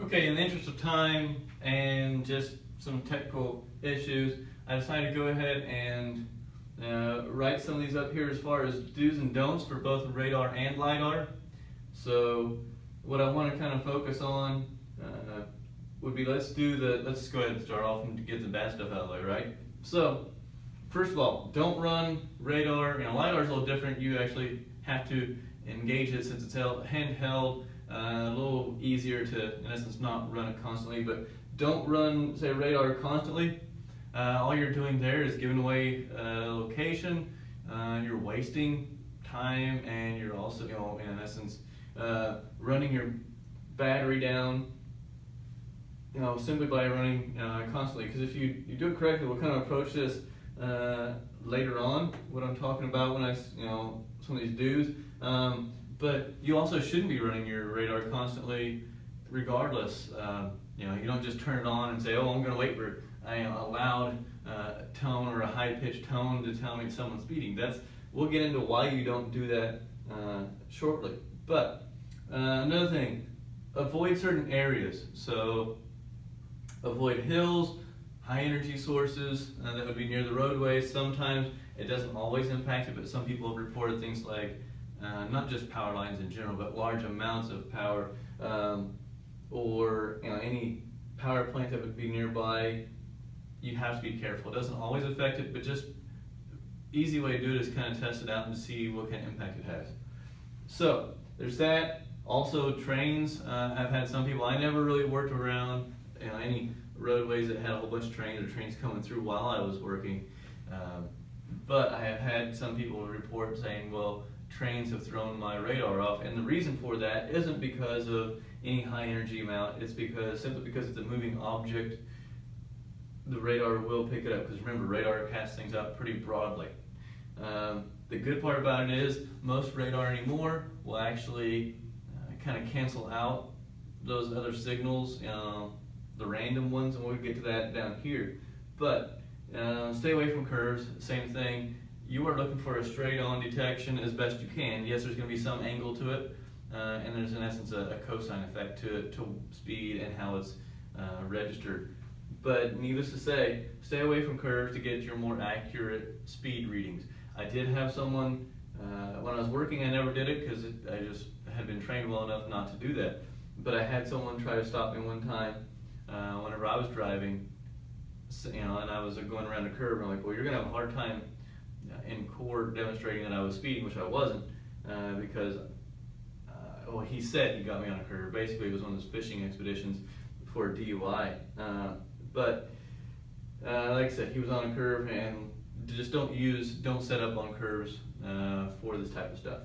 Okay, in the interest of time and just some technical issues, I decided to go ahead and write some of these up here as far as do's and don'ts for both radar and LIDAR. So what I want to kind of focus on would be let's go ahead and start off and get the bad stuff out of the way, right? So first of all, don't run radar. LIDAR is a little different. You actually have to engage it since it's handheld. A little easier to, in essence, not run it constantly, but don't run, say, radar constantly. All you're doing there is giving away location, you're wasting time, and you're also, in essence, running your battery down, simply by running constantly. Because if you do it correctly, we'll kind of approach this later on, what I'm talking about when some of these do's. But you also shouldn't be running your radar constantly regardless. You don't just turn it on and say, oh, I'm going to wait for a loud tone or a high-pitched tone to tell me someone's speeding. We'll get into why you don't do that shortly. But another thing, avoid certain areas. So avoid hills, high energy sources that would be near the roadways. Sometimes it doesn't always impact it, but some people have reported things like not just power lines in general, but large amounts of power, or any power plant that would be nearby. You have to be careful. It doesn't always affect it, but just easy way to do it is kind of test it out and see what kind of impact it has. So there's that. Also trains. I've had some people, I never really worked around any roadways that had a whole bunch of trains or trains coming through while I was working. But I have had some people report saying, well, trains have thrown my radar off, and the reason for that isn't because of any high energy amount. It's simply because it's a moving object. The radar will pick it up, because remember, radar casts things out pretty broadly. The good part about it is most radar anymore will actually kind of cancel out those other signals, the random ones, and we'll get to that down here. But stay away from curves. Same thing. You are looking for a straight-on detection as best you can. Yes, there's going to be some angle to it, and there's in essence a cosine effect to it, to speed and how it's registered. But needless to say, stay away from curves to get your more accurate speed readings. I did have someone, when I was working, I never did it because I just had been trained well enough not to do that. But I had someone try to stop me one time whenever I was driving, and I was going around a curve, and I'm like, well, you're going to have a hard time in court demonstrating that I was speeding, which I wasn't, because he said he got me on a curve. Basically, it was one of those fishing expeditions for a DUI. But like I said, he was on a curve, and just don't set up on curves for this type of stuff.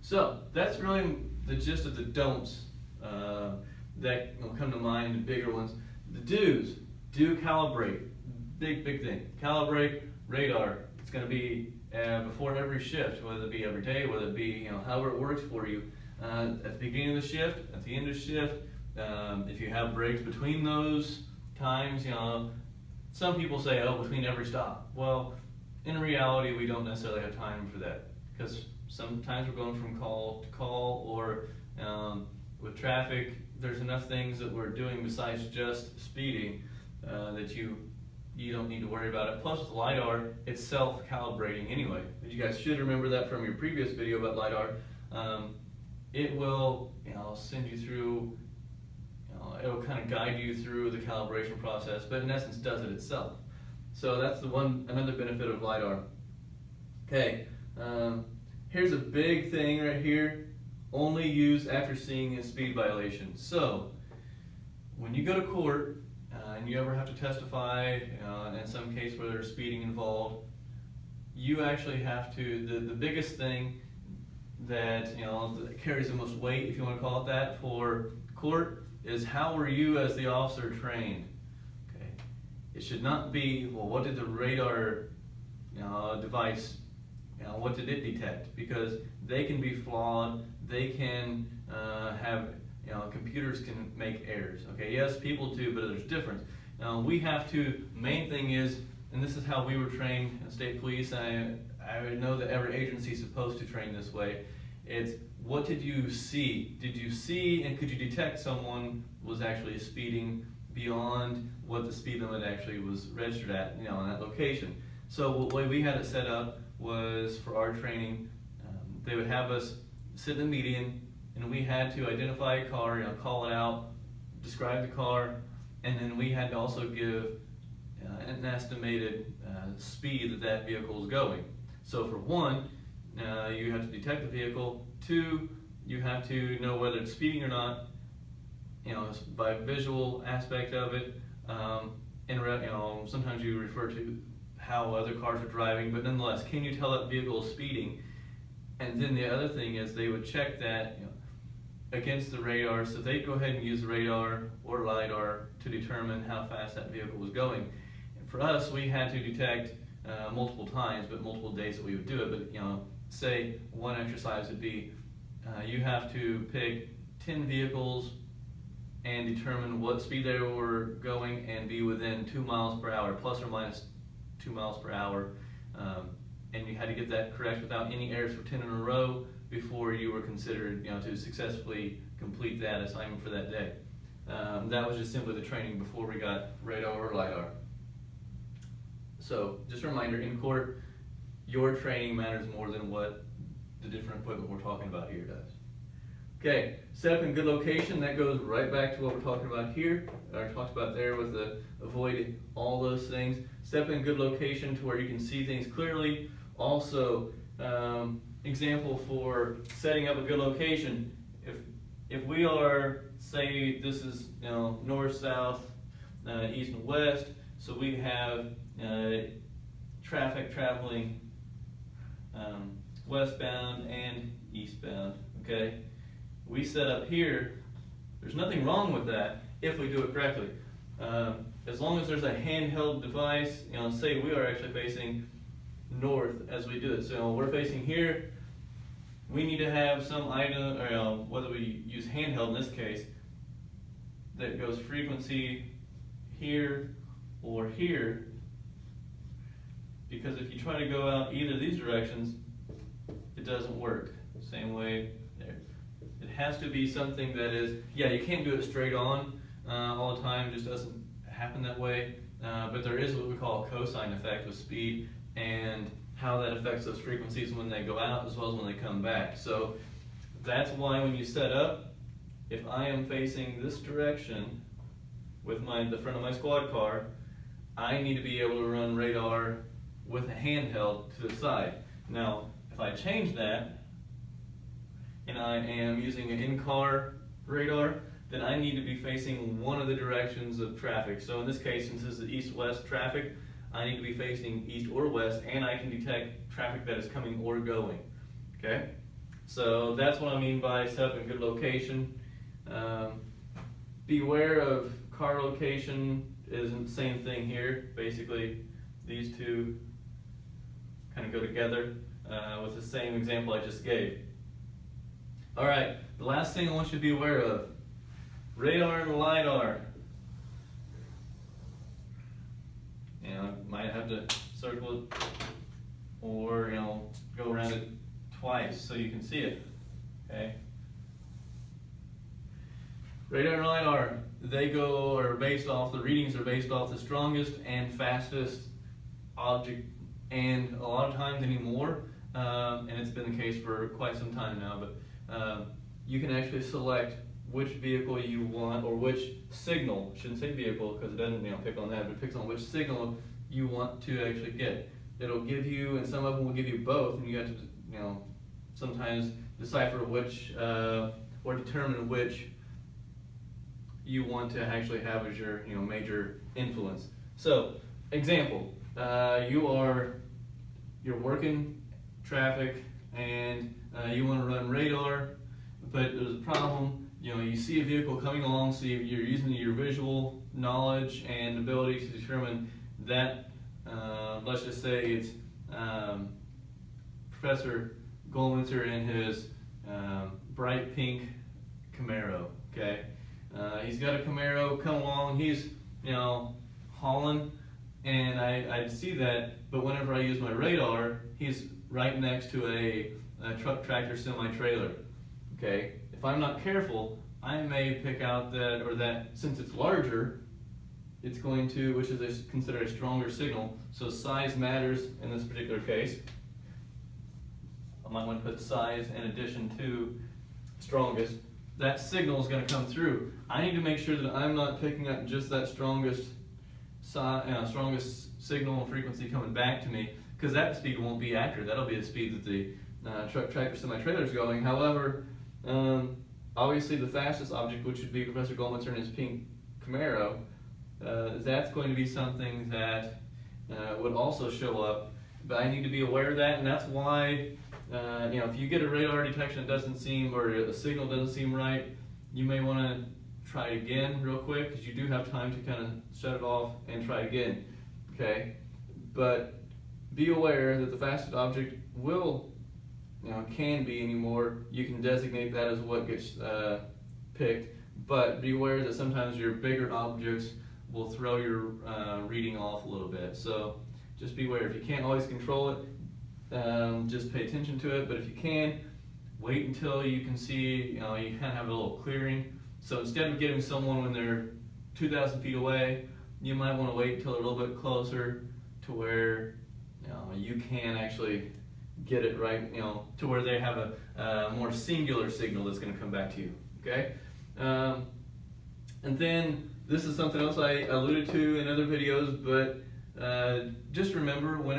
So that's really the gist of the don'ts that will come to mind, the bigger ones. The do's: do calibrate. Big thing. Calibrate radar. It's going to be before every shift, whether it be every day, whether it be however it works for you. At the beginning of the shift, at the end of the shift, if you have breaks between those times, some people say, oh, between every stop. Well, in reality, we don't necessarily have time for that, because sometimes we're going from call to call, or with traffic, there's enough things that we're doing besides just speeding that you don't need to worry about it. Plus, with LIDAR, it's self-calibrating anyway. You guys should remember that from your previous video about LIDAR. It will send you through, it'll kind of guide you through the calibration process, but in essence does it itself. So that's another benefit of LIDAR. Okay, here's a big thing right here: only use after seeing a speed violation. So when you go to court and you ever have to testify, in some case where there's speeding involved, you actually have to, the biggest thing that that carries the most weight, if you want to call it that, for court is how were you as the officer trained. Okay, it should not be, well, what did the radar device, what did it detect? Because they can be flawed. They can have, computers can make errors. Okay, yes, people too, but there's difference. We have to, main thing is, and this is how we were trained in state police, and I know that every agency is supposed to train this way. It's what did you see? Did you see and could you detect someone was actually speeding beyond what the speed limit actually was registered at, on that location? So the way we had it set up was for our training, they would have us sit in the median, and we had to identify a car, call it out, describe the car, and then we had to also give an estimated speed that that vehicle is going. So for one, you have to detect the vehicle. Two, you have to know whether it's speeding or not, by visual aspect of it. And sometimes you refer to how other cars are driving, but nonetheless, can you tell that vehicle is speeding? And then the other thing is they would check that against the radar, so they'd go ahead and use radar or LIDAR to determine how fast that vehicle was going. And for us, we had to detect multiple times, but multiple days that we would do it. But say one exercise would be you have to pick 10 vehicles and determine what speed they were going and be within 2 miles per hour, plus or minus 2 miles per hour. And you had to get that correct without any errors for 10 in a row before you were considered to successfully complete that assignment for that day. That was just simply the training before we got radar or LIDAR. So just a reminder, in court, your training matters more than what the different equipment we're talking about here does. Okay, set up in good location, that goes right back to what we're talking about here. I talked about there with the avoid all those things. Set up in good location to where you can see things clearly. Also, example for setting up a good location, if we are, say this is north, south, east and west, so we have traffic traveling westbound and eastbound, okay? We set up here, there's nothing wrong with that if we do it correctly. As long as there's a handheld device, say we are actually facing north as we do it. So we're facing here, we need to have some item, or whether we use handheld in this case, that goes frequency here or here, because if you try to go out either of these directions, it doesn't work. Same way there. It has to be something that is, you can't do it straight on all the time, it just doesn't happen that way, but there is what we call a cosine effect with speed and how that affects those frequencies when they go out as well as when they come back. So that's why when you set up, if I am facing this direction with the front of my squad car, I need to be able to run radar with a handheld to the side. Now, if I change that and I am using an in-car radar, then I need to be facing one of the directions of traffic. So in this case, since this is east-west traffic, I need to be facing east or west, and I can detect traffic that is coming or going, okay? So that's what I mean by set up in good location. Beware of car location isn't the same thing here. Basically, these two kind of go together with the same example I just gave. All right, the last thing I want you to be aware of, radar and LIDAR. Might have to circle it or go around it twice so you can see it. Okay. Radar and LIDAR, the readings are based off the strongest and fastest object, and a lot of times anymore, and it's been the case for quite some time now, but you can actually select which vehicle you want, or which signal, shouldn't say vehicle because it doesn't pick on that, but it picks on which signal you want to actually get. It'll give you, and some of them will give you both, and you have to sometimes decipher which, or determine which you want to actually have as your major influence. So, example, you're working traffic and you want to run radar, but there's a problem. You see a vehicle coming along, so you're using your visual knowledge and ability to determine that, let's just say it's Professor Goldwinter in his bright pink Camaro, okay? He's got a Camaro come along, he's, hauling, and I see that, but whenever I use my radar, he's right next to a truck, tractor, semi-trailer. Okay, if I'm not careful, I may pick out that since it's larger, it's going to, which is considered a stronger signal, so size matters in this particular case. I might want to put size in addition to strongest. That signal is going to come through. I need to make sure that I'm not picking up just that strongest signal and frequency coming back to me, because that speed won't be accurate. That'll be the speed that the truck tractor semi-trailer is going. However, obviously the fastest object, which would be Professor Goldman's in his pink Camaro, that's going to be something that would also show up, but I need to be aware of that, and that's why if you get a radar detection that doesn't seem, or a signal doesn't seem right, you may want to try it again real quick, because you do have time to kind of shut it off and try again. Okay, but be aware that the fastest object can be anymore. You can designate that as what gets picked, but be aware that sometimes your bigger objects will throw your reading off a little bit. So just be aware. If you can't always control it, just pay attention to it. But if you can, wait until you can see, you kind of have a little clearing. So instead of getting someone when they're 2,000 feet away, you might want to wait until they're a little bit closer to where you can actually get it right, to where they have a more singular signal that's going to come back to you. Okay, and then this is something else I alluded to in other videos, but just remember, when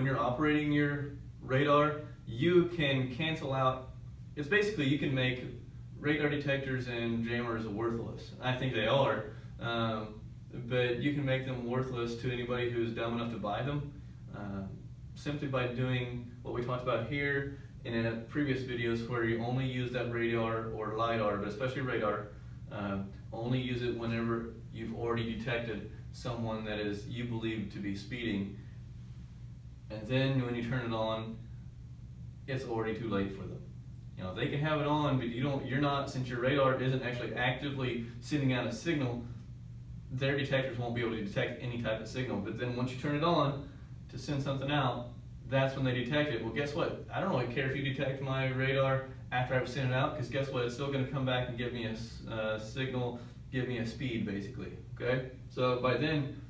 you're operating your radar, you can cancel out. It's basically, you can make radar detectors and jammers worthless. I think they are, but you can make them worthless to anybody who's dumb enough to buy them, simply by doing what we talked about here and in previous videos, where you only use that radar or LIDAR, but especially radar. Only use it whenever you've already detected someone that you believe to be speeding, and then when you turn it on, it's already too late for them. They can have it on, but you're not, since your radar isn't actually actively sending out a signal, their detectors won't be able to detect any type of signal. But then once you turn it on to send something out, that's when they detect it. Well, guess what? I don't really care if you detect my radar after I've sent it out, because guess what? It's still going to come back and give me a signal, give me a speed, basically. Okay? So by then,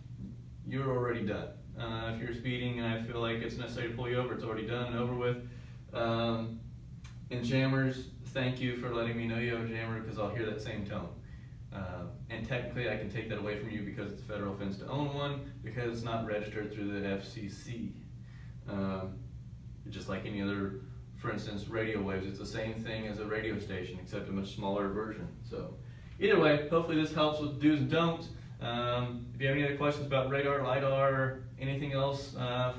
you're already done. If you're speeding and I feel like it's necessary to pull you over, it's already done and over with. And jammers, thank you for letting me know you have a jammer, because I'll hear that same tone. And technically I can take that away from you, because it's a federal offense to own one, because it's not registered through the FCC. Just like any other, for instance, radio waves, it's the same thing as a radio station, except a much smaller version. So either way, hopefully this helps with do's and don'ts. If you have any other questions about radar, LIDAR, or anything else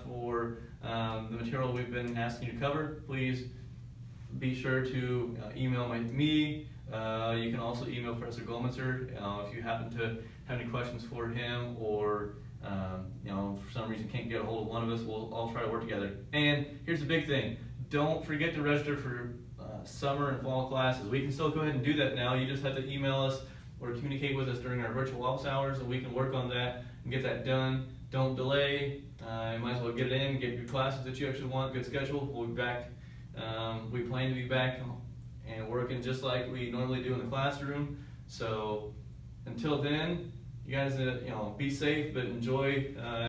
for the material we've been asking you to cover, please be sure to email me. You can also email Professor Goldmanzer if you happen to have any questions for him, or for some reason can't get a hold of one of us. We'll all try to work together. And here's the big thing: don't forget to register for summer and fall classes. We can still go ahead and do that now. You just have to email us or communicate with us during our virtual office hours, and we can work on that and get that done. Don't delay. You might as well get it in, get your classes that you actually want, good schedule. We'll be back. We plan to be back and working just like we normally do in the classroom. So until then, you guys, be safe, but enjoy